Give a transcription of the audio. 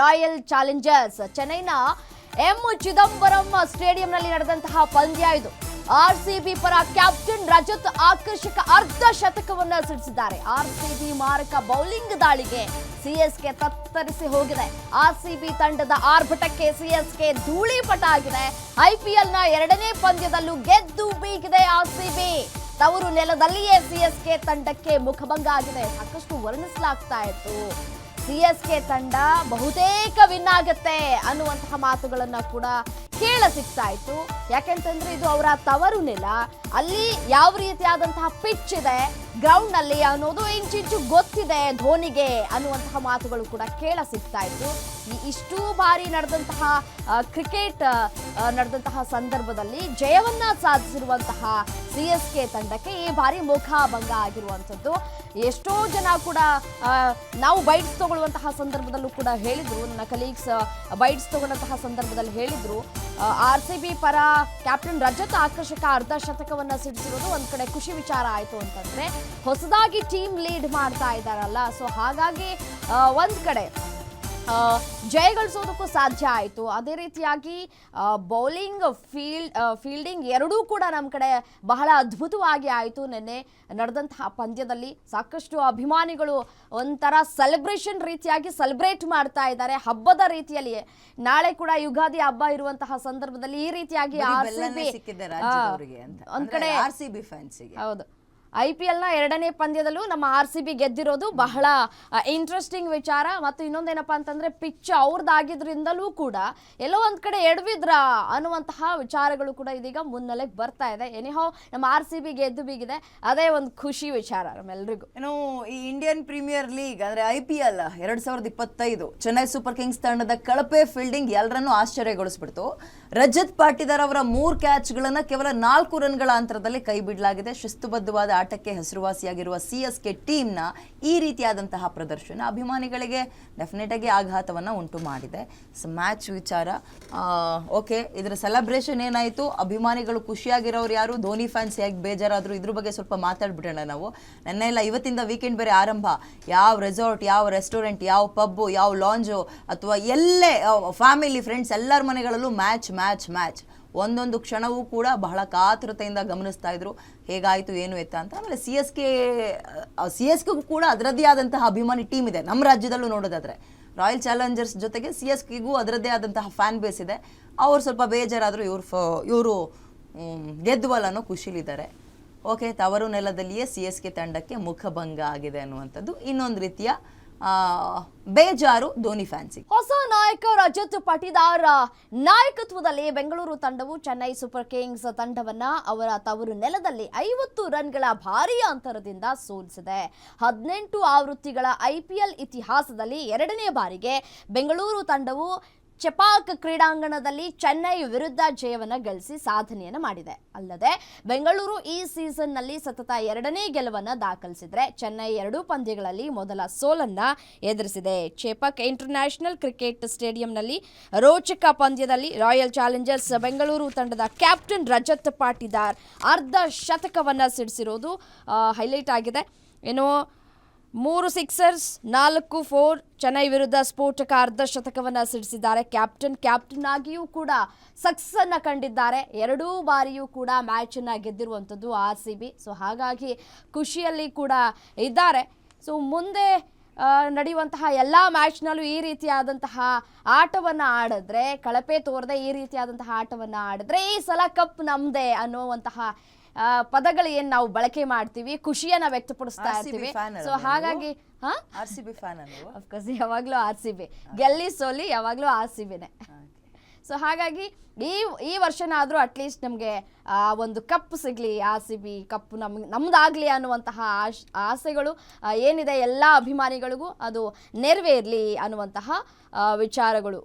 Royal Challengers. ಚೆನ್ನೈನ M Chidambaram ಸ್ಟೇಡಿಯಂನಲ್ಲಿ ನಡೆದಂತಹ ಪಂದ್ಯ ಇದು. ಆರ್ಸಿಬಿ ಪರ ಕ್ಯಾಪ್ಟನ್ ರಜತ್ ಆಕರ್ಷಕ ಅರ್ಧ ಶತಕವನ್ನ ಸಿಡಿಸಿದ್ದಾರೆ. ಆರ್ಸಿಬಿ ಮಾರಕ ಬೌಲಿಂಗ್ ದಾಳಿಗೆ ಸಿಎಸ್ಕೆ ತತ್ತರಿಸಿ ಹೋಗಿದೆ. ಆರ್ಸಿಬಿ ತಂಡದ ಆರ್ಭಟಕ್ಕೆ ಸಿಎಸ್ಕೆ ಧೂಳಿಪಟ ಆಗಿದೆ. ಐಪಿಎಲ್ನ 2ನೇ ಪಂದ್ಯದಲ್ಲೂ ಗೆದ್ದು ಬೀಗಿದೆ ಆರ್ಸಿಬಿ. ತವರು ನೆಲದಲ್ಲಿಯೇ ಸಿಎಸ್ಕೆ ತಂಡಕ್ಕೆ ಮುಖಭಂಗ ಆಗಿದೆ. ಸಾಕಷ್ಟು ವರ್ಣಿಸಲಾಗ್ತಾ ಇತ್ತು, ಸಿಎಸ್ಕೆ ತಂಡ ಬಹುತೇಕ ವಿನ್ ಆಗುತ್ತೆ ಅನ್ನುವಂತಹ ಮಾತುಗಳನ್ನ ಕೂಡ ಕೇಳ ಸಿಗ್ತಾ ಇತ್ತು. ಯಾಕೆಂತಂದ್ರೆ ಇದು ಅವರ ತವರು ನೆಲ, ಅಲ್ಲಿ ಯಾವ ರೀತಿಯಾದಂತಹ ಪಿಚ್ ಇದೆ ಗ್ರೌಂಡ್ ನಲ್ಲಿ ಅನ್ನೋದು ಇಂಚಿಂಚು ಗೊತ್ತಿದೆ ಧೋನಿಗೆ ಅನ್ನುವಂತಹ ಮಾತುಗಳು ಕೂಡ ಕೇಳ ಸಿಗ್ತಾ ಇತ್ತು. ಇಷ್ಟು ಬಾರಿ ನಡೆದಂತಹ ಕ್ರಿಕೆಟ್ ನಡೆದಂತಹ ಸಂದರ್ಭದಲ್ಲಿ ಜಯವನ್ನ ಸಾಧಿಸಿರುವಂತಹ ಸಿಎಸ್ಕೆ ತಂಡಕ್ಕೆ ಈ ಬಾರಿ ಮುಖಭಂಗ ಆಗಿರುವಂಥದ್ದು. ಎಷ್ಟೋ ಜನ ಕೂಡ ನಾವು ಬೈಟ್ಸ್ ತಗೊಳ್ಳುವಂತಹ ಸಂದರ್ಭದಲ್ಲೂ ಕೂಡ ಹೇಳಿದ್ರು, ನನ್ನ ಕಲೀಗ್ಸ್ ಬೈಟ್ಸ್ ತಗೊಂಡಂತಹ ಸಂದರ್ಭದಲ್ಲಿ ಹೇಳಿದ್ರು, ಆರ್ಸಿಬಿ ಪರ ಕ್ಯಾಪ್ಟನ್ ರಜತ್ ಆಕರ್ಷಕ ಅರ್ಧ ಶತಕವನ್ನ ಸಿಡಿಸಿರೋದು ಒಂದ್ ಕಡೆ ಖುಷಿ ವಿಚಾರ ಆಯ್ತು ಅಂತಂದ್ರೆ, ಹೊಸದಾಗಿ ಟೀಮ್ ಲೀಡ್ ಮಾಡ್ತಾ ಇದ್ದಾರಲ್ಲ, ಸೊ ಹಾಗಾಗಿ ಒಂದ್ ಕಡೆ ಜಯಗಳಿಸೋದಕ್ಕೂ ಸಾಧ್ಯ ಆಯಿತು. ಅದೇ ರೀತಿಯಾಗಿ ಬೌಲಿಂಗ್ ಫೀಲ್ಡಿಂಗ್ ಎರಡೂ ಕೂಡ ನಮ್ಮ ಕಡೆ ಬಹಳ ಅದ್ಭುತವಾಗಿ ಆಯಿತು. ನಿನ್ನೆ ನಡೆದಂತಹ ಪಂದ್ಯದಲ್ಲಿ ಸಾಕಷ್ಟು ಅಭಿಮಾನಿಗಳು ಒಂಥರ ಸೆಲೆಬ್ರೇಷನ್ ರೀತಿಯಾಗಿ ಸೆಲೆಬ್ರೇಟ್ ಮಾಡ್ತಾ ಇದ್ದಾರೆ, ಹಬ್ಬದ ರೀತಿಯಲ್ಲಿ. ನಾಳೆ ಕೂಡ ಯುಗಾದಿ ಹಬ್ಬ ಇರುವಂತಹ ಸಂದರ್ಭದಲ್ಲಿ ಈ ರೀತಿಯಾಗಿ ಒಂದ್ ಕಡೆ ಹೌದು IPLನ 2ನೇ ಪಂದ್ಯದಲ್ಲೂ ನಮ್ಮ ಆರ್ಸಿಬಿ ಗೆದ್ದಿರೋದು ಬಹಳ ಇಂಟ್ರೆಸ್ಟಿಂಗ್ ವಿಚಾರ. ಮತ್ತು ಇನ್ನೊಂದೇನಪ್ಪ ಅಂತಂದ್ರೆ ಪಿಚ್ ಅವ್ರದ್ದಾಗಿದ್ರಿಂದಲೂ ಕೂಡ ಎಲ್ಲೋ ಒಂದ್ ಕಡೆ ಎಡವಿದ್ರ ಅನ್ನುವಂತಹ ವಿಚಾರಗಳು ಕೂಡ ಇದೀಗ ಮುನ್ನೆಲೆಗೆ ಬರ್ತಾ ಇದೆ. ಎನಿಹೌ ನಮ್ಮ ಆರ್ಸಿಬಿ ಗೆದ್ದು ಬೀಗಿದೆ, ಅದೇ ಒಂದು ಖುಷಿ ವಿಚಾರ ನಮ್ಮೆಲ್ರಿಗೂ. ಏನು ಈ ಇಂಡಿಯನ್ ಪ್ರೀಮಿಯರ್ ಲೀಗ್ ಅಂದ್ರೆ IPL 2025 ಚೆನ್ನೈ ಸೂಪರ್ ಕಿಂಗ್ಸ್ ತಂಡದ ಕಳಪೆ ಫೀಲ್ಡಿಂಗ್ ಎಲ್ಲರನ್ನೂ ಆಶ್ಚರ್ಯಗೊಳಿಸ್ಬಿಡ್ತು. ರಜತ್ ಪಾಟಿದಾರ್ ಅವರ 3 ಕ್ಯಾಚ್ಗಳನ್ನ ಕೇವಲ 4 ರನ್ಗಳ ಅಂತರದಲ್ಲಿ ಕೈ ಬಿಡಲಾಗಿದೆ. ಶಿಸ್ತುಬದ್ಧವಾದ ಆಟಕ್ಕೆ ಹೆಸರುವಾಸಿಯಾಗಿರುವ ಸಿಎಸ್ಕೆ ಟೀಮ್ನ ಈ ರೀತಿಯಾದಂತಹ ಪ್ರದರ್ಶನ ಅಭಿಮಾನಿಗಳಿಗೆ ಡೆಫಿನೆಟ್ ಆಗಿ ಆಘಾತವನ್ನ ಉಂಟು ಮಾಡಿದೆ. ಮ್ಯಾಚ್ ವಿಚಾರ ಓಕೆ, ಇದರ ಸೆಲೆಬ್ರೇಷನ್ ಏನಾಯಿತು, ಅಭಿಮಾನಿಗಳು ಖುಷಿಯಾಗಿರೋರು ಯಾರು, ಧೋನಿ ಫ್ಯಾನ್ಸ್ ಹೇಗೆ ಬೇಜಾರಾದ್ರು, ಇದ್ರ ಬಗ್ಗೆ ಸ್ವಲ್ಪ ಮಾತಾಡ್ಬಿಡೋಣ ನಾವು. ನೆನ್ನೆಲ್ಲ ಇವತ್ತಿಂದ ವೀಕೆಂಡ್ ಬೇರೆ ಆರಂಭ. ಯಾವ ರೆಸಾರ್ಟ್, ಯಾವ ರೆಸ್ಟೋರೆಂಟ್, ಯಾವ ಪಬ್ಬು, ಯಾವ ಲಾಂಜು ಅಥವಾ ಎಲ್ಲೇ ಫ್ಯಾಮಿಲಿ ಫ್ರೆಂಡ್ಸ್ ಎಲ್ಲರ ಮನೆಗಳಲ್ಲೂ ಮ್ಯಾಚ್ ಮ್ಯಾಚ್ ಮ್ಯಾಚ್. ಒಂದೊಂದು ಕ್ಷಣವೂ ಕೂಡ ಬಹಳ ಕಾತುರತೆಯಿಂದ ಗಮನಿಸ್ತಾ ಇದ್ರು ಹೇಗಾಯಿತು ಏನು ಎತ್ತ ಅಂತ. ಆಮೇಲೆ ಸಿಎಸ್ಕೆಗೂ ಕೂಡ ಅದರದ್ದೇ ಆದಂತಹ ಅಭಿಮಾನಿ ಟೀಮ್ ಇದೆ. ನಮ್ಮ ರಾಜ್ಯದಲ್ಲೂ ನೋಡೋದಾದ್ರೆ ರಾಯಲ್ ಚಾಲೆಂಜರ್ಸ್ ಜೊತೆಗೆ ಸಿಎಸ್ಕೆಗೂ ಅದರದ್ದೇ ಆದಂತಹ ಫ್ಯಾನ್ ಬೇಸ್ ಇದೆ. ಅವ್ರು ಸ್ವಲ್ಪ ಬೇಜಾರಾದರೂ ಇವರು ಗೆದ್ದುವಲ್ಲ ಅನ್ನೋ ಖುಷಿಲಿದ್ದಾರೆ. ಓಕೆ, ತವರು ನೆಲದಲ್ಲಿಯೇ ಸಿಎಸ್ಕೆ ತಂಡಕ್ಕೆ ಮುಖಭಂಗ ಆಗಿದೆ ಅನ್ನುವಂಥದ್ದು ಇನ್ನೊಂದು ರೀತಿಯ ಬೇಜಾರು ಧೋನಿ ಫ್ಯಾನ್ಸಿಗೆ. ಹೊಸ ನಾಯಕ ರಜತ್ ಪಾಟಿದಾರ್ ನಾಯಕತ್ವದಲ್ಲಿ ಬೆಂಗಳೂರು ತಂಡವು ಚೆನ್ನೈ ಸೂಪರ್ ಕಿಂಗ್ಸ್ ತಂಡವನ್ನ ಅವರ ತವರು ನೆಲದಲ್ಲಿ 50 ರನ್ಗಳ ಭಾರೀ ಅಂತರದಿಂದ ಸೋಲಿಸಿದೆ. 18 ಆವೃತ್ತಿಗಳ IPL ಇತಿಹಾಸದಲ್ಲಿ 2ನೇ ಬಾರಿಗೆ ಬೆಂಗಳೂರು ತಂಡವು ಚೆಪಾಕ್ ಕ್ರೀಡಾಂಗಣದಲ್ಲಿ ಚೆನ್ನೈ ವಿರುದ್ಧ ಜಯವನ್ನು ಗಳಿಸಿ ಸಾಧನೆಯನ್ನು ಮಾಡಿದೆ. ಅಲ್ಲದೆ ಬೆಂಗಳೂರು ಈ ಸೀಸನ್ನಲ್ಲಿ ಸತತ 2ನೇ ಗೆಲುವನ್ನು ದಾಖಲಿಸಿದ್ರೆ ಚೆನ್ನೈ 2 ಪಂದ್ಯಗಳಲ್ಲಿ ಮೊದಲ ಸೋಲನ್ನ ಎದುರಿಸಿದೆ. ಚೆಪಾಕ್ ಇಂಟರ್ನ್ಯಾಷನಲ್ ಕ್ರಿಕೆಟ್ ಸ್ಟೇಡಿಯಂನಲ್ಲಿ ರೋಚಕ ಪಂದ್ಯದಲ್ಲಿ ರಾಯಲ್ ಚಾಲೆಂಜರ್ಸ್ ಬೆಂಗಳೂರು ತಂಡದ ಕ್ಯಾಪ್ಟನ್ ರಜತ್ ಪಾಟಿದಾರ್ ಅರ್ಧ ಶತಕವನ್ನು ಸಿಡಿಸಿರೋದು ಹೈಲೈಟ್ ಆಗಿದೆ. ಏನು 3 ಸಿಕ್ಸರ್ಸ್ 4 4 ಚೆನ್ನೈ ವಿರುದ್ಧ ಸ್ಫೋಟಕ ಅರ್ಧ ಶತಕವನ್ನು ಸಿಡಿಸಿದ್ದಾರೆ. ಕ್ಯಾಪ್ಟನ್ ಆಗಿಯೂ ಕೂಡ ಸಕ್ಸಸ್ ಅನ್ನ ಕಂಡಿದ್ದಾರೆ. 2 ಬಾರಿಯೂ ಕೂಡ ಮ್ಯಾಚ್ ಅನ್ನ ಗೆದ್ದಿರುವಂಥದ್ದು RCB. ಸೊ ಹಾಗಾಗಿ ಖುಷಿಯಲ್ಲಿ ಕೂಡ ಇದ್ದಾರೆ. ಸೊ ಮುಂದೆ ನಡೆಯುವಂತಹ ಎಲ್ಲ ಮ್ಯಾಚ್ನಲ್ಲೂ ಈ ರೀತಿಯಾದಂತಹ ಆಟವನ್ನು ಆಡಿದ್ರೆ, ಕಳಪೆ ತೋರದೆ ಈ ರೀತಿಯಾದಂತಹ ಆಟವನ್ನು ಆಡಿದ್ರೆ ಈ ಸಲ ಕಪ್ ನಮ್ದೇ ಅನ್ನುವಂತಹ ಪದಗಳು ಏನ್ ನಾವು ಬಳಕೆ ಮಾಡ್ತೀವಿ, ಖುಷಿಯನ್ನ ವ್ಯಕ್ತಪಡಿಸ್ತಾ ಇರ್ತೀವಿ. ಸೊ ಹಾಗಾಗಿ RCB ಫ್ಯಾನ್ ಅಫ್ಕೋರ್ಸ್ ಯಾವಾಗ್ಲೂ RCB, ಗೆಲ್ಲಿ ಸೋಲಿ ಯಾವಾಗ್ಲೂ RCBನೇ. ಸೊ ಹಾಗಾಗಿ ಈ ವರ್ಷನಾದ್ರೂ ಅಟ್ಲೀಸ್ಟ್ ನಮಗೆ ಒಂದು ಕಪ್ ಸಿಗ್ಲಿ, RCB ಕಪ್ ನಮ್ದಾಗ್ಲಿ ಅನ್ನುವಂತಹ ಆಸೆಗಳು ಏನಿದೆ ಎಲ್ಲ ಅಭಿಮಾನಿಗಳಿಗೂ ಅದು ನೆರವೇರ್ಲಿ ಅನ್ನುವಂತಹ ವಿಚಾರಗಳು